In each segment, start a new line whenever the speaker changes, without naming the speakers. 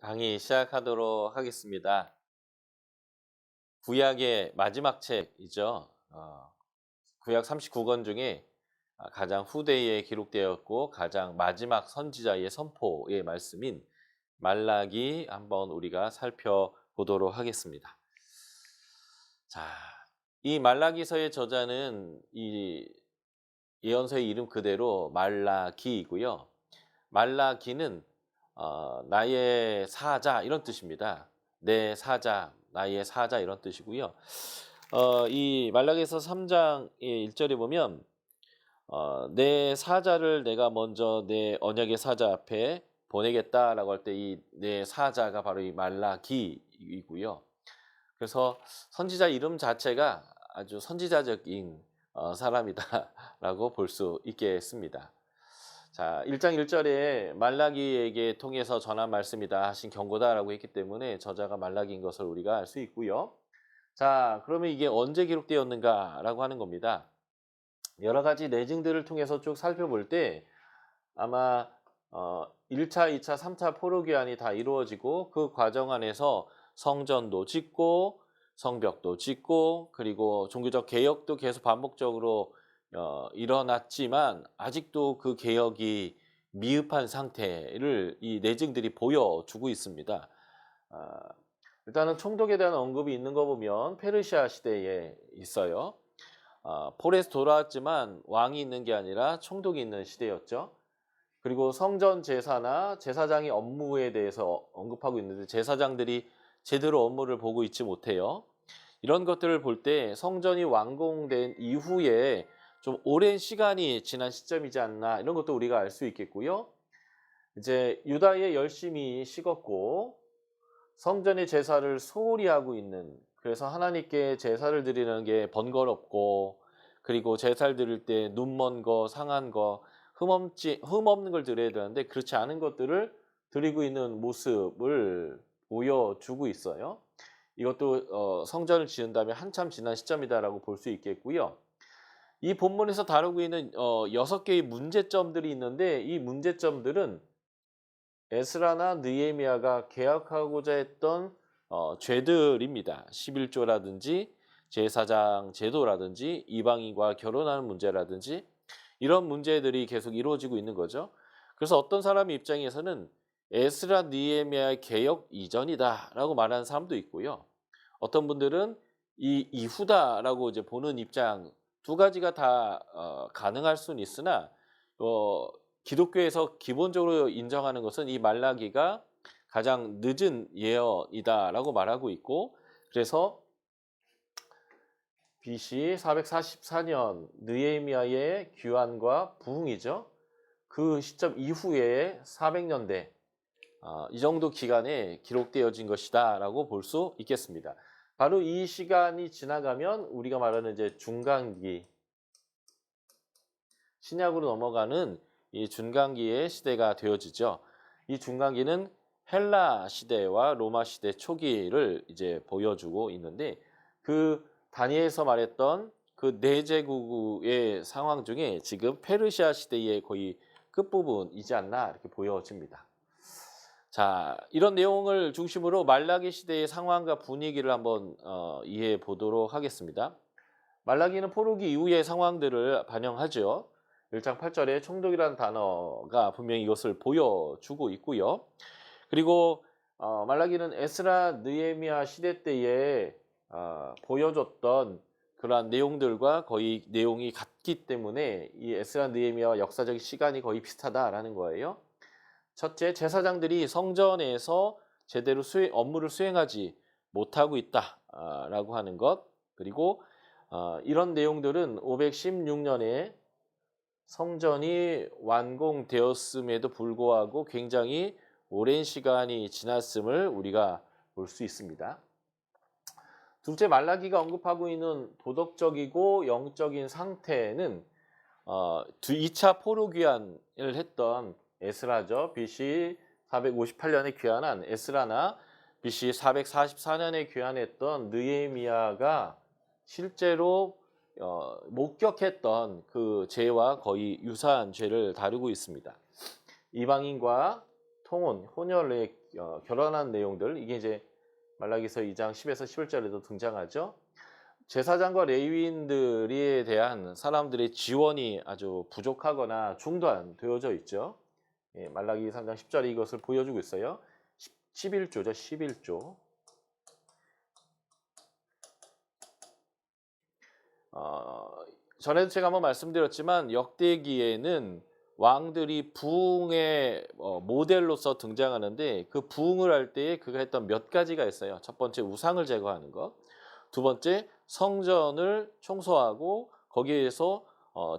강의 시작하도록 하겠습니다. 구약의 마지막 책이죠. 구약 39권 중에 가장 후대에 기록되었고 가장 마지막 선지자의 선포의 말씀인 말라기 한번 우리가 살펴보도록 하겠습니다. 자, 이 말라기서의 저자는 이 예언서의 이름 그대로 말라기이고요. 말라기는 나의 사자 이런 뜻입니다. 내 사자, 나의 사자 이런 뜻이고요. 이 말라기서 3장 1절에 보면 내 사자를 내가 먼저 내 언약의 사자 앞에 보내겠다라고 할 때 이 내 사자가 바로 이 말라기이고요. 그래서 선지자 이름 자체가 아주 선지자적인 사람이다라고 볼 수 있겠습니다. 자, 1장 1절에 말라기에게 통해서 전한 말씀이다 하신 경고다라고 했기 때문에 저자가 말라기인 것을 우리가 알 수 있고요. 자, 그러면 이게 언제 기록되었는가라고 하는 겁니다. 여러 가지 내증들을 통해서 쭉 살펴볼 때 아마 1차, 2차, 3차 포로기한이 다 이루어지고 그 과정 안에서 성전도 짓고 성벽도 짓고 그리고 종교적 개혁도 계속 반복적으로 일어났지만 아직도 그 개혁이 미흡한 상태를 이 내증들이 보여주고 있습니다. 아, 일단은 총독에 대한 언급이 있는 거 보면 페르시아 시대에 있어요. 폴에서 돌아왔지만 왕이 있는 게 아니라 총독이 있는 시대였죠. 그리고 성전 제사나 제사장의 업무에 대해서 언급하고 있는데 제사장들이 제대로 업무를 보고 있지 못해요. 이런 것들을 볼 때 성전이 완공된 이후에 좀 오랜 시간이 지난 시점이지 않나 이런 것도 우리가 알 수 있겠고요. 이제 유다에 열심히 식었고 성전의 제사를 소홀히 하고 있는 그래서 하나님께 제사를 드리는 게 번거롭고 그리고 제사를 드릴 때 눈먼 거, 상한 거, 흠없는 걸 드려야 되는데 그렇지 않은 것들을 드리고 있는 모습을 보여주고 있어요. 이것도 성전을 지은 다음에 한참 지난 시점이다라고 볼 수 있겠고요. 이 본문에서 다루고 있는 6개의 문제점들이 있는데 이 문제점들은 에스라나 느헤미야가 개혁하고자 했던 죄들입니다. 11조라든지 제사장 제도라든지 이방인과 결혼하는 문제라든지 이런 문제들이 계속 이루어지고 있는 거죠. 그래서 어떤 사람의 입장에서는 에스라 느헤미야의 개혁 이전이다라고 말하는 사람도 있고요. 어떤 분들은 이 이후다라고 이제 보는 입장 두 가지가 다 가능할 수는 있으나 어 기독교에서 기본적으로 인정하는 것은 이 말라기가 가장 늦은 예언이다라고 말하고 있고 그래서 BC 444년 느헤미야의 귀환과 부흥이죠. 그 시점 이후에 400년대 이 정도 기간에 기록되어진 것이다라고 볼 수 있겠습니다. 바로 이 시간이 지나가면 우리가 말하는 이제 중간기, 신약으로 넘어가는 이 중간기의 시대가 되어지죠. 이 중간기는 헬라 시대와 로마 시대 초기를 이제 보여주고 있는데 그 다니엘에서 말했던 그 네 제국의 상황 중에 지금 페르시아 시대의 거의 끝부분이지 않나 이렇게 보여집니다. 자, 이런 내용을 중심으로 말라기 시대의 상황과 분위기를 한번 이해해 보도록 하겠습니다. 말라기는 포로기 이후의 상황들을 반영하죠. 1장 8절에 총독이라는 단어가 분명히 이것을 보여주고 있고요. 그리고 말라기는 에스라 느헤미야 시대 때에 보여줬던 그러한 내용들과 거의 내용이 같기 때문에 이 에스라 느헤미야와 역사적 시간이 거의 비슷하다라는 거예요. 첫째, 제사장들이 성전에서 제대로 업무를 수행하지 못하고 있다라고 하는 것. 그리고 이런 내용들은 516년에 성전이 완공되었음에도 불구하고 굉장히 오랜 시간이 지났음을 우리가 볼 수 있습니다. 둘째, 말라기가 언급하고 있는 도덕적이고 영적인 상태는 2차 포로귀환을 했던 에스라죠. BC 458년에 귀환한 에스라나 BC 444년에 귀환했던 느헤미야가 실제로 목격했던 그 죄와 거의 유사한 죄를 다루고 있습니다. 이방인과 혼혈의 결혼한 내용들 이게 이제 말라기서 2장 10에서 11절에도 등장하죠. 제사장과 레위인들에 대한 사람들의 지원이 아주 부족하거나 중단되어져 있죠. 예, 말라기 3장 10절에 이것을 보여주고 있어요. 11조죠. 11조. 전에도 제가 한번 말씀드렸지만 역대기에는 왕들이 부흥의 모델로서 등장하는데 그 부흥을 할 때에 그가 했던 몇 가지가 있어요. 첫 번째 우상을 제거하는 것. 두 번째 성전을 청소하고 거기에서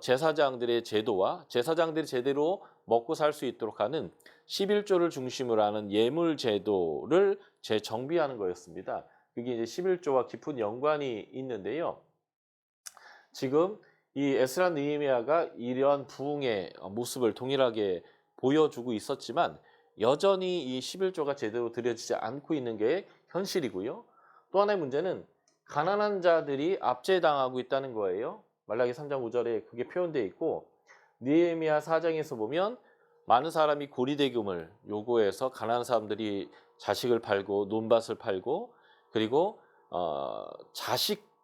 제사장들의 제도와 제사장들이 제대로 먹고 살 수 있도록 하는 11조를 중심으로 하는 예물 제도를 재정비하는 거였습니다. 그게 이제 11조와 깊은 연관이 있는데요. 지금 이 에스라 느헤미야가 이러한 부흥의 모습을 동일하게 보여주고 있었지만 여전히 이 11조가 제대로 드려지지 않고 있는 게 현실이고요. 또 하나의 문제는 가난한 자들이 압제당하고 있다는 거예요. 말라기 3장 5절에 그게 표현되어 있고 느헤미야 4장에서 보면 많은 사람이 고리대금을 요구해서 가난한 사람들이 자식을 팔고 논밭을 팔고 그리고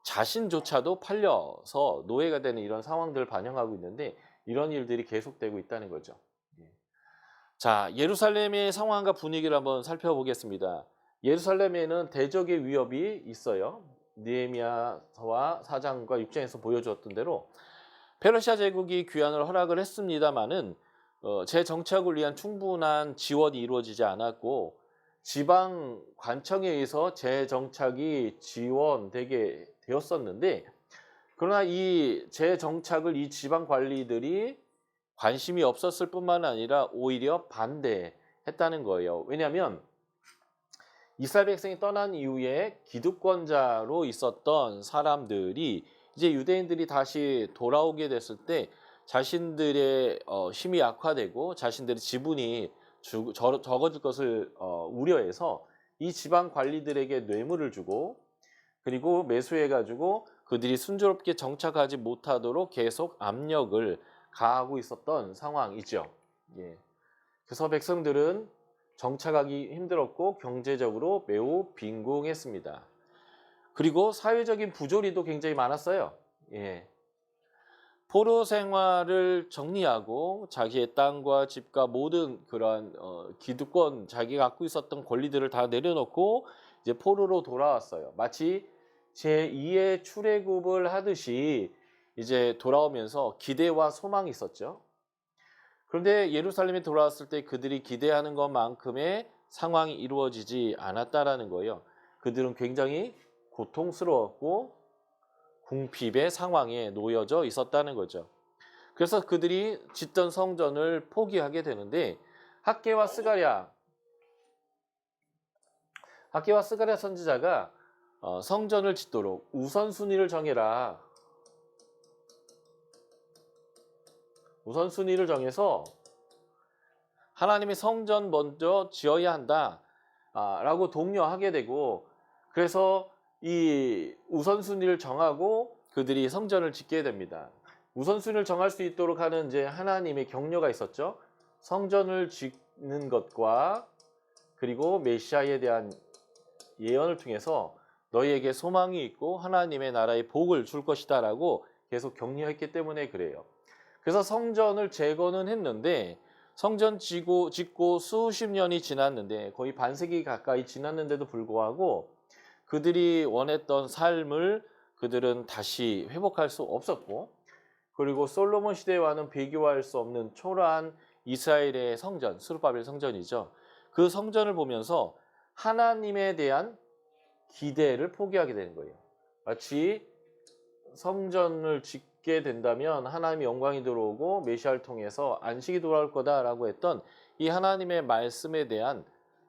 자신조차도 팔려서 노예가 되는 이런 상황들을 반영하고 있는데 이런 일들이 계속되고 있다는 거죠. 자, 예루살렘의 상황과 분위기를 한번 살펴보겠습니다. 예루살렘에는 대적의 위협이 있어요. 느헤미야서와 4장과 6장에서 보여주었던 대로 페르시아 제국이 귀환을 허락을 했습니다마는 재정착을 위한 충분한 지원이 이루어지지 않았고 지방 관청에 의해서 재정착이 지원되게 되었었는데 그러나 이 재정착을 이 지방 관리들이 관심이 없었을 뿐만 아니라 오히려 반대했다는 거예요. 왜냐하면 이스라엘 백성이 떠난 이후에 기득권자로 있었던 사람들이 이제 유대인들이 다시 돌아오게 됐을 때 자신들의 힘이 약화되고 자신들의 지분이 적어질 것을 우려해서 이 지방 관리들에게 뇌물을 주고 그리고 매수해가지고 그들이 순조롭게 정착하지 못하도록 계속 압력을 가하고 있었던 상황이죠. 예. 그래서 백성들은 정착하기 힘들었고 경제적으로 매우 빈궁했습니다. 그리고 사회적인 부조리도 굉장히 많았어요. 예. 포로 생활을 정리하고 자기의 땅과 집과 모든 그러한 기득권 자기가 갖고 있었던 권리들을 다 내려놓고 이제 포로로 돌아왔어요. 마치 제2의 출애굽을 하듯이 이제 돌아오면서 기대와 소망이 있었죠. 그런데 예루살렘에 돌아왔을 때 그들이 기대하는 것만큼의 상황이 이루어지지 않았다라는 거예요. 그들은 굉장히 고통스러웠고 궁핍의 상황에 놓여져 있었다는 거죠. 그래서 그들이 짓던 성전을 포기하게 되는데 학개와 스가랴 선지자가 성전을 짓도록 우선순위를 정해라. 우선순위를 정해서 하나님의 성전 먼저 지어야 한다 라고 독려하게 되고 그래서 이 우선순위를 정하고 그들이 성전을 짓게 됩니다. 우선순위를 정할 수 있도록 하는 이제 하나님의 격려가 있었죠. 성전을 짓는 것과 그리고 메시아에 대한 예언을 통해서 너희에게 소망이 있고 하나님의 나라의 복을 줄 것이다 라고 계속 격려했기 때문에 그래요. 그래서 성전을 재건은 했는데 성전 짓고 수십 년이 지났는데 거의 반세기 가까이 지났는데도 불구하고 그들이 원했던 삶을 그들은 다시 회복할 수 없었고 그리고 솔로몬 시대와는 비교할 수 없는 초라한 이스라엘의 성전, 스룹바벨 성전이죠. 그 성전을 보면서 하나님에 대한 기대를 포기하게 되는 거예요. 마치 성전을 짓게 된다면 하나님의 영광이 들어오고 메시아를 통해서 안식이 돌아올 거다라고 했던 이 하나님의 말씀에 대한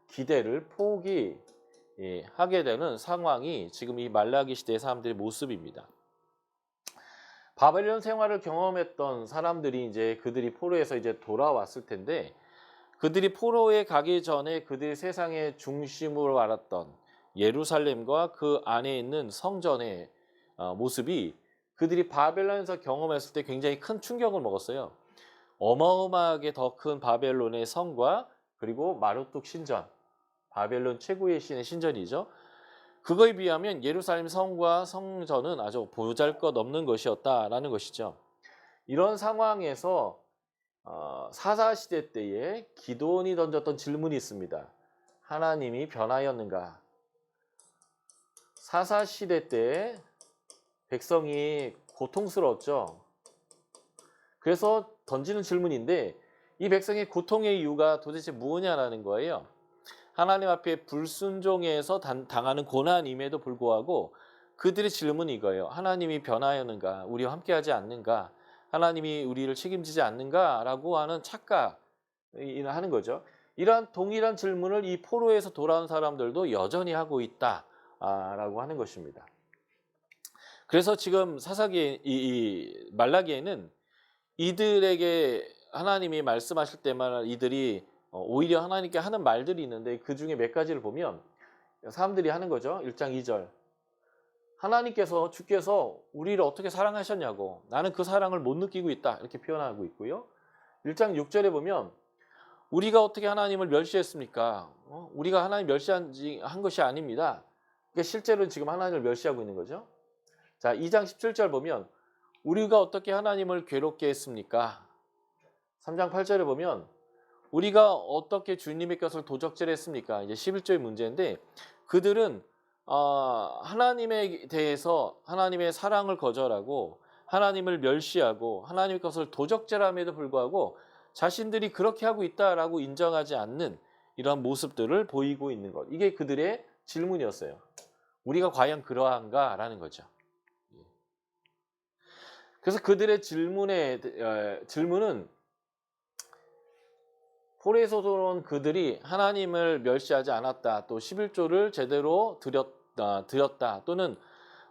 기대를 포기하게 되는 상황이 지금 이 말라기 시대의 사람들의 모습입니다. 바벨론 생활을 경험했던 사람들이 이제 그들이 포로에서 이제 돌아왔을 텐데 그들이 포로에 가기 전에 그들이 세상의 중심으로 알았던 예루살렘과 그 안에 있는 성전의 모습이 그들이 바벨론에서 경험했을 때 굉장히 큰 충격을 먹었어요. 어마어마하게 더 큰 바벨론의 성과 그리고 마르뚝 신전 바벨론 최고의 신의 신전이죠. 그거에 비하면 예루살렘 성과 성전은 아주 보잘것없는 것이었다라는 것이죠. 이런 상황에서 사사시대 때에 기드온이 던졌던 질문이 있습니다. 하나님이 변하였는가? 사사시대 때 백성이 고통스러웠죠. 그래서 던지는 질문인데 이 백성의 고통의 이유가 도대체 무엇이냐라는 거예요. 하나님 앞에 불순종해서 당하는 고난임에도 불구하고 그들의 질문이 이거예요. 하나님이 변하였는가? 우리와 함께하지 않는가? 하나님이 우리를 책임지지 않는가? 라고 하는 착각을 하는 거죠. 이러한 동일한 질문을 이 포로에서 돌아온 사람들도 여전히 하고 있다라고 하는 것입니다. 그래서 지금 이 말라기에는 이들에게 하나님이 말씀하실 때마다 이들이 오히려 하나님께 하는 말들이 있는데 그중에 몇 가지를 보면 사람들이 하는 거죠. 1장 2절. 하나님께서 주께서 우리를 어떻게 사랑하셨냐고 나는 그 사랑을 못 느끼고 있다 이렇게 표현하고 있고요. 1장 6절에 보면 우리가 어떻게 하나님을 멸시했습니까? 우리가 하나님 멸시한 것이 아닙니다. 그러니까 실제로는 지금 하나님을 멸시하고 있는 거죠. 자, 2장 17절 보면 우리가 어떻게 하나님을 괴롭게 했습니까? 3장 8절에 보면 우리가 어떻게 주님의 것을 도적질했습니까? 이제 11조의 문제인데 그들은 하나님에 대해서 하나님의 사랑을 거절하고 하나님을 멸시하고 하나님의 것을 도적질함에도 불구하고 자신들이 그렇게 하고 있다라고 인정하지 않는 이러한 모습들을 보이고 있는 것. 이게 그들의 질문이었어요. 우리가 과연 그러한가라는 거죠. 그래서 그들의 질문은 포로에서 돌아온 그들이 하나님을 멸시하지 않았다. 또 11조를 제대로 드렸다. 또는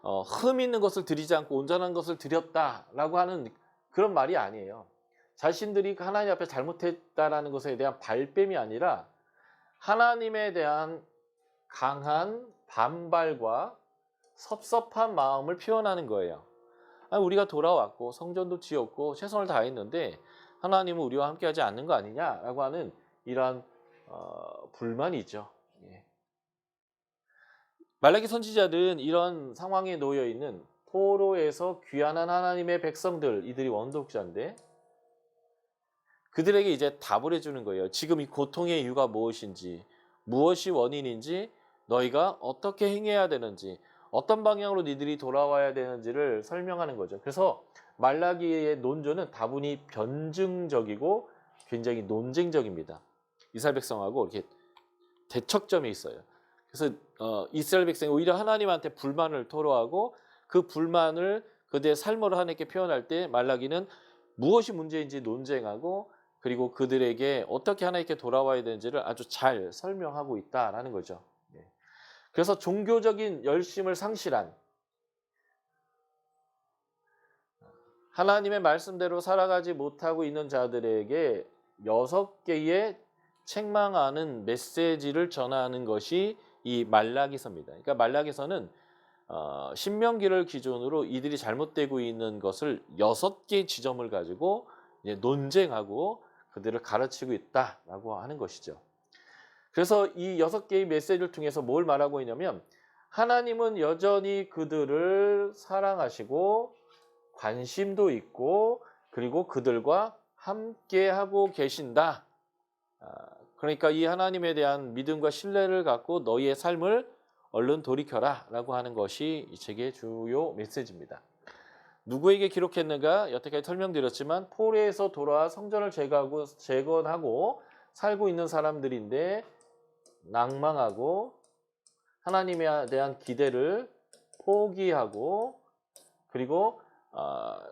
흠 있는 것을 드리지 않고 온전한 것을 드렸다라고 하는 그런 말이 아니에요. 자신들이 하나님 앞에 잘못했다라는 것에 대한 발뺌이 아니라 하나님에 대한 강한 반발과 섭섭한 마음을 표현하는 거예요. 우리가 돌아왔고 성전도 지었고 최선을 다했는데 하나님은 우리와 함께하지 않는 거 아니냐라고 하는 이러한 불만이죠. 예. 말라기 선지자들은 이런 상황에 놓여 있는 포로에서 귀환한 하나님의 백성들, 이들이 원독자인데 그들에게 이제 답을 해주는 거예요. 지금 이 고통의 이유가 무엇인지, 무엇이 원인인지, 너희가 어떻게 행해야 되는지, 어떤 방향으로 니들이 돌아와야 되는지를 설명하는 거죠. 그래서 말라기의 논조는 다분히 변증적이고 굉장히 논쟁적입니다. 이스라엘 백성하고 이렇게 대척점이 있어요. 그래서 이스라엘 백성이 오히려 하나님한테 불만을 토로하고 그 불만을 그들의 삶으로 하나님께 표현할 때 말라기는 무엇이 문제인지 논쟁하고 그리고 그들에게 어떻게 하나님께 돌아와야 되는지를 아주 잘 설명하고 있다라는 거죠. 그래서 종교적인 열심을 상실한 하나님의 말씀대로 살아가지 못하고 있는 자들에게 6개의 책망하는 메시지를 전하는 것이 이 말라기서입니다. 그러니까 말라기서는 신명기를 기준으로 이들이 잘못되고 있는 것을 6개의 지점을 가지고 이제 논쟁하고 그들을 가르치고 있다라고 하는 것이죠. 그래서 이 6개의 메시지를 통해서 뭘 말하고 있냐면 하나님은 여전히 그들을 사랑하시고 관심도 있고 그리고 그들과 함께하고 계신다. 그러니까 이 하나님에 대한 믿음과 신뢰를 갖고 너희의 삶을 얼른 돌이켜라 라고 하는 것이 이 책의 주요 메시지입니다. 누구에게 기록했는가? 여태까지 설명드렸지만 포로에서 돌아와 성전을 재건하고 살고 있는 사람들인데 낭망하고 하나님에 대한 기대를 포기하고 그리고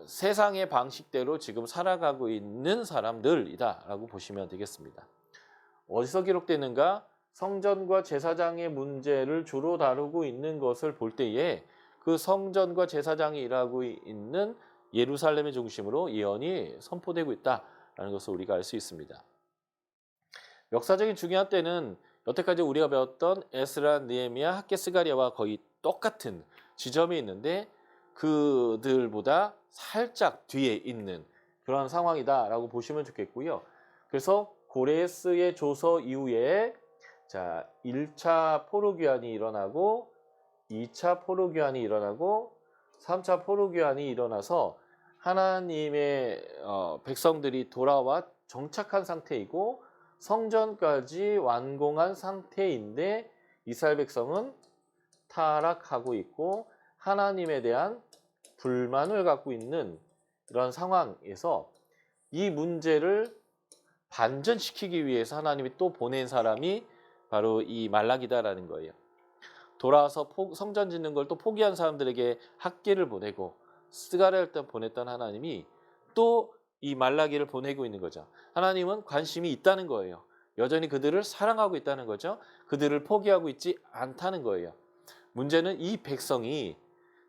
세상의 방식대로 지금 살아가고 있는 사람들이다라고 보시면 되겠습니다. 어디서 기록되는가? 성전과 제사장의 문제를 주로 다루고 있는 것을 볼 때에 그 성전과 제사장이 일하고 있는 예루살렘의 중심으로 예언이 선포되고 있다라는 것을 우리가 알 수 있습니다. 역사적인 중요한 때는 여태까지 우리가 배웠던 에스라, 느헤미야, 학개스가랴와 거의 똑같은 지점이 있는데 그들보다 살짝 뒤에 있는 그런 상황이다라고 보시면 좋겠고요. 그래서 고레스의 조서 이후에 자, 1차 포로귀환이 일어나고 2차 포로귀환이 일어나고 3차 포로귀환이 일어나서 하나님의 백성들이 돌아와 정착한 상태이고 성전까지 완공한 상태인데 이스라엘 백성은 타락하고 있고 하나님에 대한 불만을 갖고 있는 이런 상황에서 이 문제를 반전시키기 위해서 하나님이 또 보낸 사람이 바로 이 말라기다라는 거예요. 돌아와서 성전 짓는 걸 또 포기한 사람들에게 학계를 보내고 스가랴를 보냈던 하나님이 또 이 말라기를 보내고 있는 거죠. 하나님은 관심이 있다는 거예요. 여전히 그들을 사랑하고 있다는 거죠. 그들을 포기하고 있지 않다는 거예요. 문제는 이 백성이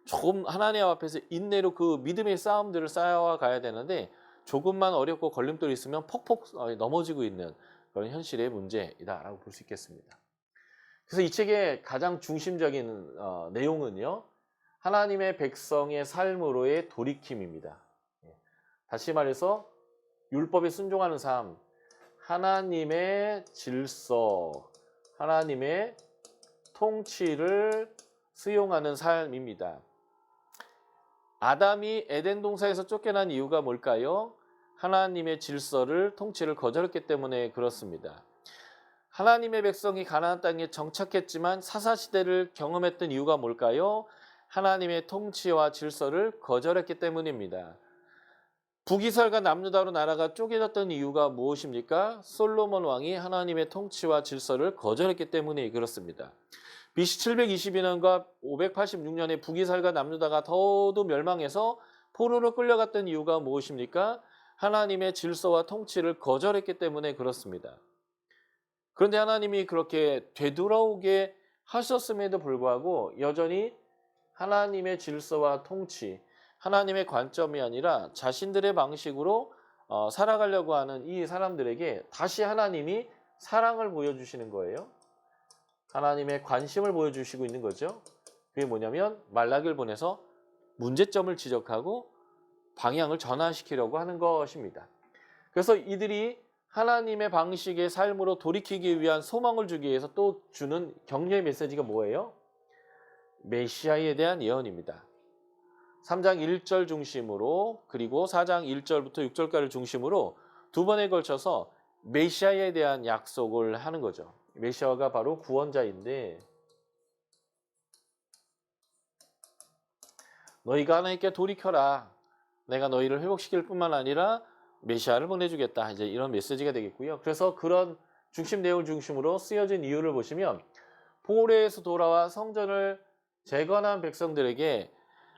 조금 하나님 앞에서 인내로 그 믿음의 싸움들을 쌓아와 가야 되는데 조금만 어렵고 걸림돌이 있으면 폭폭 넘어지고 있는 그런 현실의 문제이다라고 볼 수 있겠습니다. 그래서 이 책의 가장 중심적인 내용은요. 하나님의 백성의 삶으로의 돌이킴입니다. 다시 말해서 율법에 순종하는 삶, 하나님의 질서, 하나님의 통치를 수용하는 삶입니다. 아담이 에덴 동산에서 쫓겨난 이유가 뭘까요? 하나님의 질서를, 통치를 거절했기 때문에 그렇습니다. 하나님의 백성이 가나안 땅에 정착했지만 사사시대를 경험했던 이유가 뭘까요? 하나님의 통치와 질서를 거절했기 때문입니다. 북이스라엘과 남유다로 나라가 쪼개졌던 이유가 무엇입니까? 솔로몬 왕이 하나님의 통치와 질서를 거절했기 때문에 그렇습니다. BC 722년과 586년에 북이스라엘과 남유다가 더도 멸망해서 포로로 끌려갔던 이유가 무엇입니까? 하나님의 질서와 통치를 거절했기 때문에 그렇습니다. 그런데 하나님이 그렇게 되돌아오게 하셨음에도 불구하고 여전히 하나님의 질서와 통치, 하나님의 관점이 아니라 자신들의 방식으로 살아가려고 하는 이 사람들에게 다시 하나님이 사랑을 보여주시는 거예요. 하나님의 관심을 보여주시고 있는 거죠. 그게 뭐냐면 말라기를 보내서 문제점을 지적하고 방향을 전환시키려고 하는 것입니다. 그래서 이들이 하나님의 방식의 삶으로 돌이키기 위한 소망을 주기 위해서 또 주는 격려의 메시지가 뭐예요? 메시아에 대한 예언입니다. 3장 1절 중심으로 그리고 4장 1절부터 6절까지를 중심으로 두 번에 걸쳐서 메시아에 대한 약속을 하는 거죠. 메시아가 바로 구원자인데 너희가 하나님께 돌이켜라. 내가 너희를 회복시킬 뿐만 아니라 메시아를 보내주겠다. 이제 이런 메시지가 되겠고요. 그래서 그런 중심 내용을 중심으로 쓰여진 이유를 보시면 포로에서 돌아와 성전을 재건한 백성들에게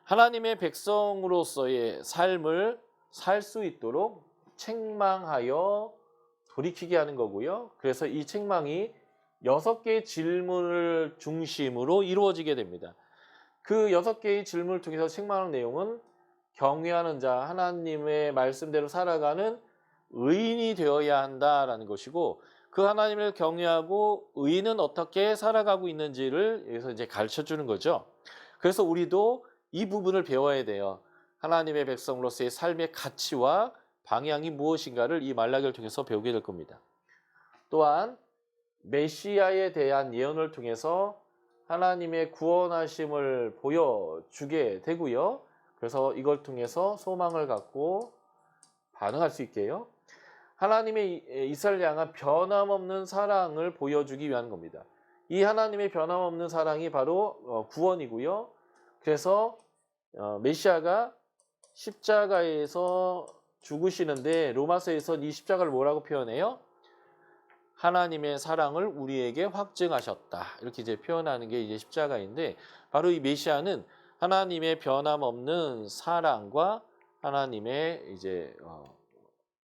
하나님의 백성으로서의 삶을 살 수 있도록 책망하여 돌이키게 하는 거고요. 그래서 이 책망이 6개의 질문을 중심으로 이루어지게 됩니다. 그 6개의 질문을 통해서 책망하는 내용은 경외하는 자, 하나님의 말씀대로 살아가는 의인이 되어야 한다라는 것이고 그 하나님을 경외하고 의인은 어떻게 살아가고 있는지를 여기서 이제 가르쳐 주는 거죠. 그래서 우리도 이 부분을 배워야 돼요. 하나님의 백성으로서의 삶의 가치와 방향이 무엇인가를 이 말라기를 통해서 배우게 될 겁니다. 또한 메시아에 대한 예언을 통해서 하나님의 구원하심을 보여주게 되고요. 그래서 이걸 통해서 소망을 갖고 반응할 수 있게요. 하나님의 이스라엘 향한 변함없는 사랑을 보여주기 위한 겁니다. 이 하나님의 변함없는 사랑이 바로 구원이고요. 그래서 메시아가 십자가에서 죽으시는데 로마서에서 이 십자가를 뭐라고 표현해요? 하나님의 사랑을 우리에게 확증하셨다. 이렇게 이제 표현하는 게 이제 십자가인데 바로 이 메시아는 하나님의 변함없는 사랑과 하나님의 이제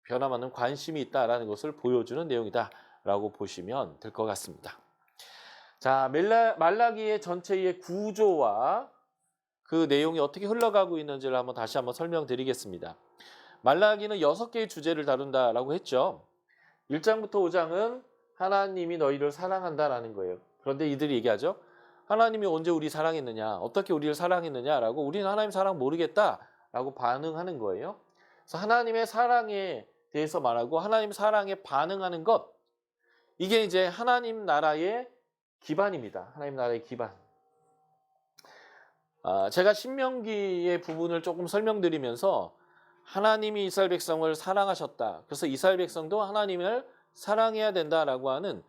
변함없는 관심이 있다라는 것을 보여주는 내용이다라고 보시면 될 것 같습니다. 자, 말라기의 전체의 구조와 그 내용이 어떻게 흘러가고 있는지를 다시 한번 설명드리겠습니다. 말라기는 6개의 주제를 다룬다라고 했죠. 1장부터 5장은 하나님이 너희를 사랑한다라는 거예요. 그런데 이들이 얘기하죠. 하나님이 언제 우리 사랑했느냐, 어떻게 우리를 사랑했느냐라고 우리는 하나님 사랑 모르겠다라고 반응하는 거예요. 그래서 하나님의 사랑에 대해서 말하고 하나님 사랑에 반응하는 것, 이게 이제 하나님 나라의 기반입니다. 하나님 나라의 기반. 제가 신명기의 부분을 조금 설명드리면서 하나님이 이스라엘 백성을 사랑하셨다. 그래서 이스라엘 백성도 하나님을 사랑해야 된다라고 하는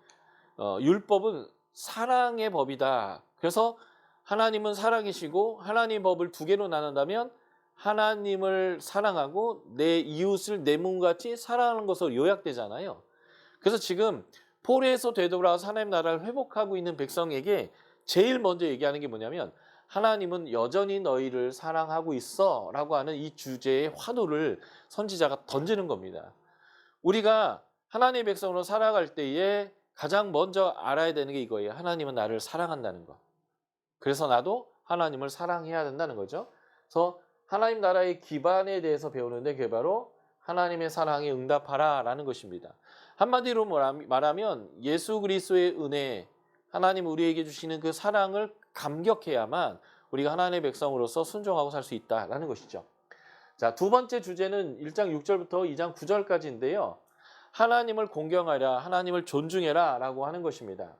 율법은 사랑의 법이다. 그래서 하나님은 사랑이시고 하나님 법을 두 개로 나눈다면 하나님을 사랑하고 내 이웃을 내 몸같이 사랑하는 것으로 요약되잖아요. 그래서 지금 포로에서 되돌아와서 하나님 나라를 회복하고 있는 백성에게 제일 먼저 얘기하는 게 뭐냐면 하나님은 여전히 너희를 사랑하고 있어 라고 하는 이 주제의 화두를 선지자가 던지는 겁니다. 우리가 하나님의 백성으로 살아갈 때에 가장 먼저 알아야 되는 게 이거예요. 하나님은 나를 사랑한다는 것. 그래서 나도 하나님을 사랑해야 된다는 거죠. 그래서 하나님 나라의 기반에 대해서 배우는데 그게 바로 하나님의 사랑에 응답하라 라는 것입니다. 한마디로 말하면 예수 그리스도의 은혜, 하나님 우리에게 주시는 그 사랑을 감격해야만 우리가 하나님의 백성으로서 순종하고 살 수 있다라는 것이죠. 자, 두 번째 주제는 1장 6절부터 2장 9절까지인데요. 하나님을 공경하라, 하나님을 존중해라 라고 하는 것입니다.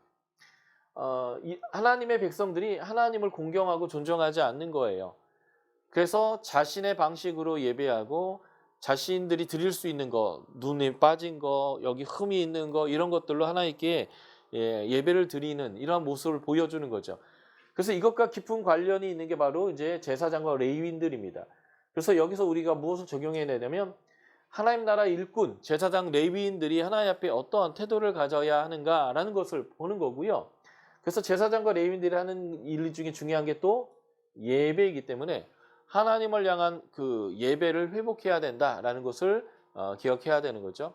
하나님의 백성들이 하나님을 공경하고 존중하지 않는 거예요. 그래서 자신의 방식으로 예배하고 자신들이 드릴 수 있는 거, 눈에 빠진 거, 여기 흠이 있는 거 이런 것들로 하나님께 예배를 드리는 이러한 모습을 보여주는 거죠. 그래서 이것과 깊은 관련이 있는 게 바로 이제 제사장과 레위인들입니다. 그래서 여기서 우리가 무엇을 적용해야 되냐면 하나님 나라 일꾼, 제사장, 레위인들이 하나님 앞에 어떠한 태도를 가져야 하는가라는 것을 보는 거고요. 그래서 제사장과 레위인들이 하는 일 중에 중요한 게 또 예배이기 때문에 하나님을 향한 그 예배를 회복해야 된다라는 것을 기억해야 되는 거죠.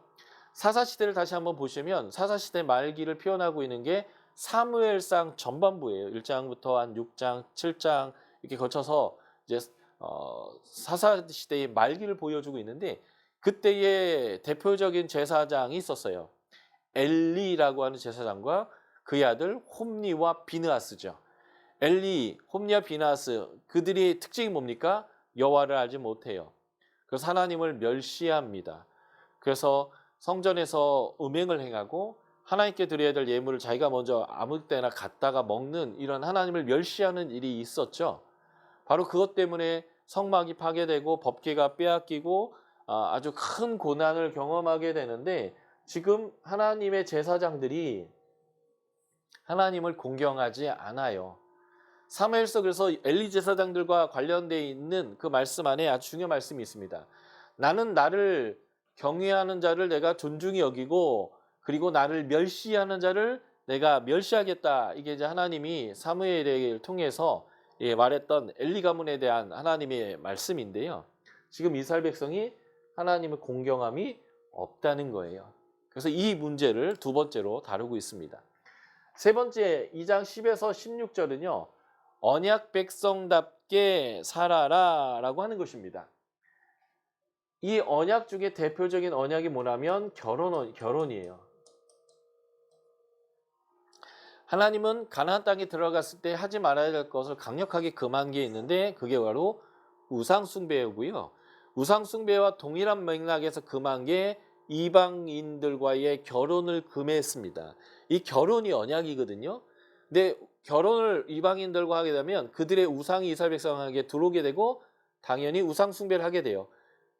사사시대를 다시 한번 보시면 사사시대 말기를 표현하고 있는 게 사무엘상 전반부예요. 1장부터 한 6장, 7장 이렇게 거쳐서 이제 사사시대의 말기를 보여주고 있는데 그때의 대표적인 제사장이 있었어요. 엘리라고 하는 제사장과 그의 아들 홈니와 비느하스죠. 엘리, 홈니와 비느하스 그들의 특징이 뭡니까? 여호와를 알지 못해요. 그래서 하나님을 멸시합니다. 그래서 성전에서 음행을 행하고 하나님께 드려야 될 예물을 자기가 먼저 아무 때나 갖다가 먹는 이런 하나님을 멸시하는 일이 있었죠. 바로 그것 때문에 성막이 파괴되고 법궤가 빼앗기고 아주 큰 고난을 경험하게 되는데 지금 하나님의 제사장들이 하나님을 공경하지 않아요. 사무엘서 그래서 엘리 제사장들과 관련되어 있는 그 말씀 안에 아주 중요한 말씀이 있습니다. 나는 나를 경외하는 자를 내가 존중히 여기고 그리고 나를 멸시하는 자를 내가 멸시하겠다. 이게 이제 하나님이 사무엘을 통해서 말했던 엘리 가문에 대한 하나님의 말씀인데요. 지금 이스라엘 백성이 하나님을 공경함이 없다는 거예요. 그래서 이 문제를 두 번째로 다루고 있습니다. 세 번째 2장 10에서 16절은요. 언약 백성답게 살아라 라고 하는 것입니다. 이 언약 중에 대표적인 언약이 뭐냐면 결혼이에요. 하나님은 가나안 땅에 들어갔을 때 하지 말아야 될 것을 강력하게 금한 게 있는데 그게 바로 우상 숭배이고요. 우상 숭배와 동일한 맥락에서 금한 게 이방인들과의 결혼을 금했습니다. 이 결혼이 언약이거든요. 근데 결혼을 이방인들과 하게 되면 그들의 우상이 이스라엘 백성에게 들어오게 되고 당연히 우상 숭배를 하게 돼요.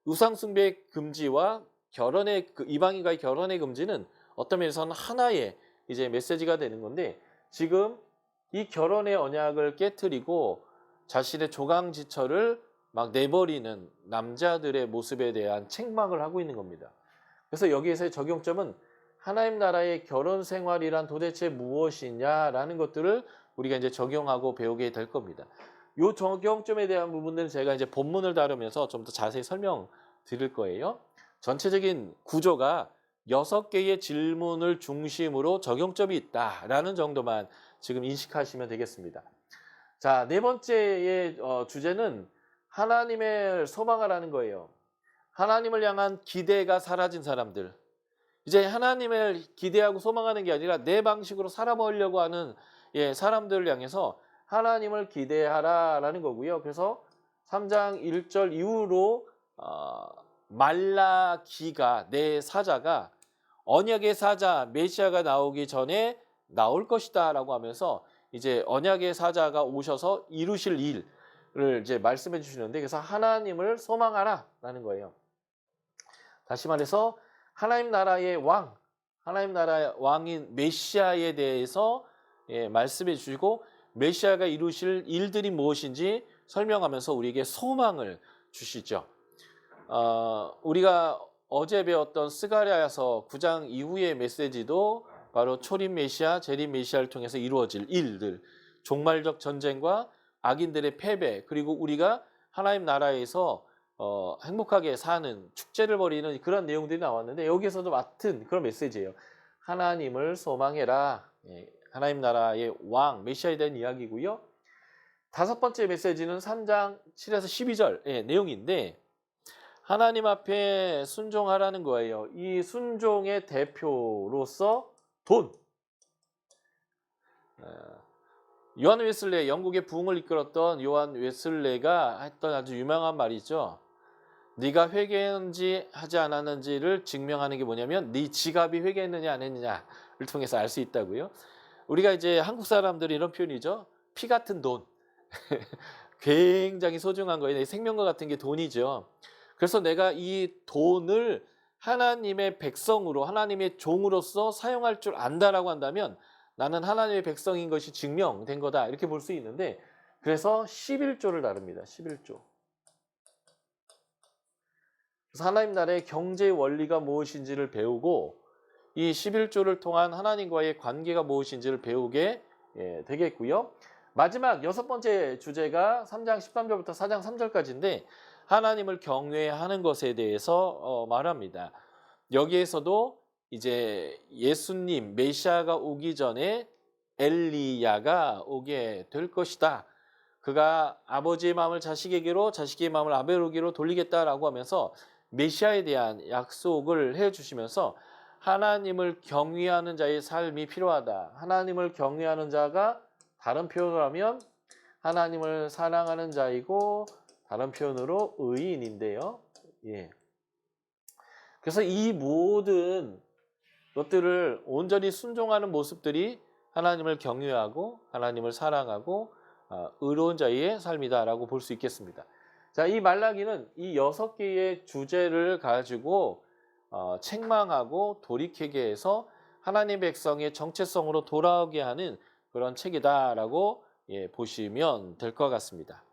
우상 숭배 금지와 이방인과의 결혼의 금지는 어떤 면에서는 하나의 이제 메시지가 되는 건데 지금 이 결혼의 언약을 깨트리고 자신의 조강지처를 막 내버리는 남자들의 모습에 대한 책망을 하고 있는 겁니다. 그래서 여기에서의 적용점은 하나님 나라의 결혼 생활이란 도대체 무엇이냐라는 것들을 우리가 이제 적용하고 배우게 될 겁니다. 이 적용점에 대한 부분들은 제가 이제 본문을 다루면서 좀 더 자세히 설명드릴 거예요. 전체적인 구조가 6개의 질문을 중심으로 적용점이 있다라는 정도만 지금 인식하시면 되겠습니다. 자, 네 번째의 주제는 하나님을 소망하라는 거예요. 하나님을 향한 기대가 사라진 사람들. 이제 하나님을 기대하고 소망하는 게 아니라 내 방식으로 살아보려고 하는 사람들을 향해서 하나님을 기대하라라는 거고요. 그래서 3장 1절 이후로 말라기가 내 사자가 언약의 사자 메시아가 나오기 전에 나올 것이다라고 하면서 이제 언약의 사자가 오셔서 이루실 일을 이제 말씀해 주시는데 그래서 하나님을 소망하라라는 거예요. 다시 말해서 하나님 나라의 왕, 하나님 나라의 왕인 메시아에 대해서 말씀해 주시고 메시아가 이루실 일들이 무엇인지 설명하면서 우리에게 소망을 주시죠. 우리가 어제 배웠던 스가랴서 9장 이후의 메시지도 바로 초림 메시아, 재림 메시아를 통해서 이루어질 일들, 종말적 전쟁과 악인들의 패배, 그리고 우리가 하나님 나라에서 행복하게 사는 축제를 벌이는 그런 내용들이 나왔는데 여기에서도 같은 그런 메시지예요. 하나님을 소망해라. 하나님 나라의 왕, 메시아에 대한 이야기고요. 다섯 번째 메시지는 3장 7에서 12절 내용인데 하나님 앞에 순종하라는 거예요. 이 순종의 대표로서 돈. 요한 웨슬레, 영국의 부흥을 이끌었던 요한 웨슬레가 했던 아주 유명한 말이죠. 네가 회개했는지 하지 않았는지를 증명하는 게 뭐냐면 네 지갑이 회개했느냐 안 했느냐를 통해서 알 수 있다고요. 우리가 이제 한국 사람들이 이런 표현이죠. 피 같은 돈. 굉장히 소중한 거예요. 내 생명과 같은 게 돈이죠. 그래서 내가 이 돈을 하나님의 백성으로 하나님의 종으로서 사용할 줄 안다라고 한다면 나는 하나님의 백성인 것이 증명된 거다 이렇게 볼 수 있는데 그래서 11조를 나눕니다. 11조. 그래서 하나님 나라의 경제 원리가 무엇인지를 배우고 이 11조를 통한 하나님과의 관계가 무엇인지를 배우게 되겠고요. 마지막 여섯 번째 주제가 3장 13절부터 4장 3절까지인데 하나님을 경외하는 것에 대해서 말합니다. 여기에서도 이제 예수님 메시아가 오기 전에 엘리야가 오게 될 것이다. 그가 아버지의 마음을 자식에게로 자식의 마음을 아버지에게로 돌리겠다라고 하면서 메시아에 대한 약속을 해주시면서 하나님을 경외하는 자의 삶이 필요하다. 하나님을 경외하는 자가 다른 표현으로 하면 하나님을 사랑하는 자이고 다른 표현으로 의인인데요. 그래서 이 모든 것들을 온전히 순종하는 모습들이 하나님을 경외하고 하나님을 사랑하고 의로운 자의 삶이다라고 볼 수 있겠습니다. 자, 이 말라기는 이 6개의 주제를 가지고 책망하고 돌이키게 해서 하나님 백성의 정체성으로 돌아오게 하는 그런 책이다라고 보시면 될 것 같습니다.